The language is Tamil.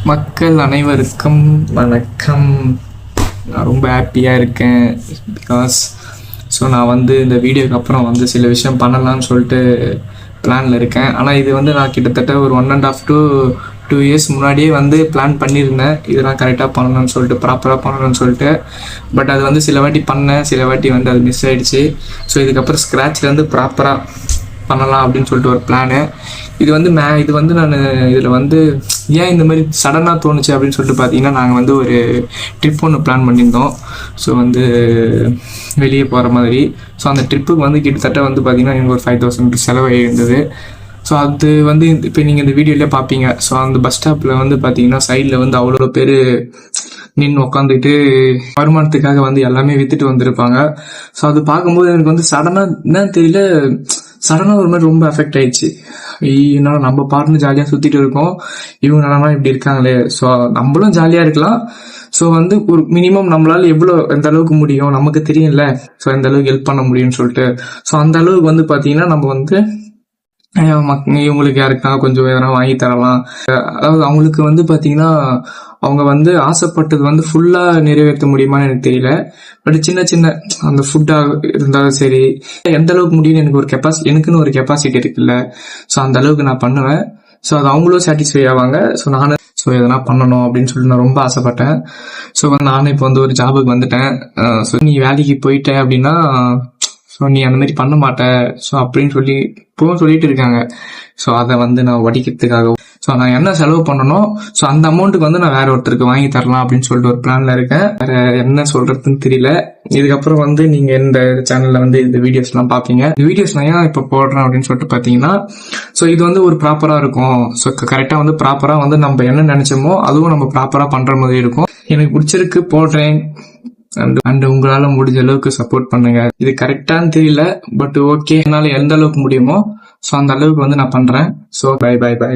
மக்கள் அனைவருக்கும் வணக்கம். நான் ரொம்ப ஹாப்பியாக இருக்கேன். பிகாஸ் நான் இந்த வீடியோக்கு அப்புறம் சில விஷயம் பண்ணலான்னு சொல்லிட்டு பிளானில் இருக்கேன். ஆனால் இது நான் கிட்டத்தட்ட ஒரு 1.5 to 2 years முன்னாடியே பிளான் பண்ணியிருந்தேன். இதெல்லாம் கரெக்டாக பண்ணணும்னு சொல்லிட்டு, ப்ராப்பராக பண்ணணும்னு சொல்லிட்டு. பட் அது சில வாட்டி பண்ணேன், சில வாட்டி அது மிஸ் ஆகிடுச்சு. இதுக்கப்புறம் ஸ்க்ராட்ச்லேருந்து ப்ராப்பராக பண்ணலாம் அப்படின்னு சொல்லிட்டு ஒரு பிளானு. இது நான் இதில் ஏன் இந்த மாதிரி சடனாக தோணுச்சு அப்படின்னு சொல்லிட்டு பார்த்தீங்கன்னா, நாங்கள் ஒரு ட்ரிப் ஒன்று பிளான் பண்ணியிருந்தோம். வெளியே போகிற மாதிரி. அந்த ட்ரிப்புக்கு கிட்டத்தட்ட பார்த்தீங்கன்னா எனக்கு ஒரு 5,000 செலவாகி இருந்தது. அது இப்போ நீங்கள் இந்த வீடியோலேயே பார்ப்பீங்க. அந்த பஸ் ஸ்டாப்பில் பார்த்தீங்கன்னா சைடில் அவ்வளோ பேர் நின்று உட்காந்துட்டு வருமானத்துக்காக எல்லாமே விற்றுட்டு வந்திருப்பாங்க. அது பார்க்கும்போது எனக்கு சடனாக என்னன்னு தெரியல, சடனாக ஒரு மாதிரி ரொம்ப அஃபெக்ட் ஆயிடுச்சு. என்னால் நம்ம பாட்டுன்னு ஜாலியாக சுற்றிட்டு இருக்கோம், இவங்க நல்லா இப்படி இருக்காங்களே. நம்மளும் ஜாலியாக இருக்கலாம். ஒரு மினிமம் நம்மளால எந்த அளவுக்கு முடியும் நமக்கு தெரியும்ல. எந்த அளவுக்கு ஹெல்ப் பண்ண முடியும்னு சொல்லிட்டு. அந்த அளவுக்கு பார்த்தீங்கன்னா நம்ம இவங்களுக்கு யாருக்கா கொஞ்சம் எதனா வாங்கி தரலாம். அதாவது அவங்களுக்கு பார்த்தீங்கன்னா அவங்க ஆசைப்பட்டது ஃபுல்லாக நிறைவேற்ற முடியுமான்னு எனக்கு தெரியல. பட் சின்ன சின்ன அந்த ஃபுட்டாக இருந்தாலும் சரி, எந்த அளவுக்கு முடியும்னு எனக்குன்னு ஒரு கெப்பாசிட்டி இருக்குல்ல. அந்த அளவுக்கு நான் பண்ணுவேன். அது அவங்களும் சாட்டிஸ்ஃபை ஆவாங்க. நானும் எதனா பண்ணணும் அப்படின்னு சொல்லிட்டு நான் ரொம்ப ஆசைப்பட்டேன். நானும் இப்போ ஒரு ஜாபுக்கு வந்துட்டேன். நீ வேலைக்கு போயிட்ட அப்படின்னா நீ அந்த மாதிரி பண்ண மாட்ட அப்படின்னு சொல்லி இப்பவும் சொல்லிட்டு இருக்காங்க. அதை நான் வடிக்கிறதுக்காக நான் என்ன செலவு பண்ணணும், அந்த அமௌண்ட்டுக்கு நான் வேற ஒருத்தருக்கு வாங்கி தரலாம் அப்படின்னு சொல்லிட்டு ஒரு பிளான்ல இருக்கேன். வேற என்ன சொல்றதுன்னு தெரியல. இதுக்கப்புறம் நீங்க இந்த சேனல்ல இந்த வீடியோஸ் எல்லாம் பாப்பீங்க. இந்த வீடியோஸ் நான் ஏன் இப்ப போடுறேன் அப்படின்னு சொல்லிட்டு பாத்தீங்கன்னா, இது ஒரு ப்ராப்பரா இருக்கும். கரெக்டா ப்ராப்பரா நம்ம என்ன நினைச்சோமோ அதுவும் நம்ம ப்ராப்பரா பண்ற மாதிரி இருக்கும். எனக்கு பிடிச்சிருக்கு, போடுறேன். அண்ட் உங்களால முடிஞ்ச அளவுக்கு சப்போர்ட் பண்ணுங்க. இது கரெக்டான்னு தெரியல, பட் ஓகே, என்னால எந்த அளவுக்கு முடியுமோ அந்த அளவுக்கு நான் பண்றேன். பை.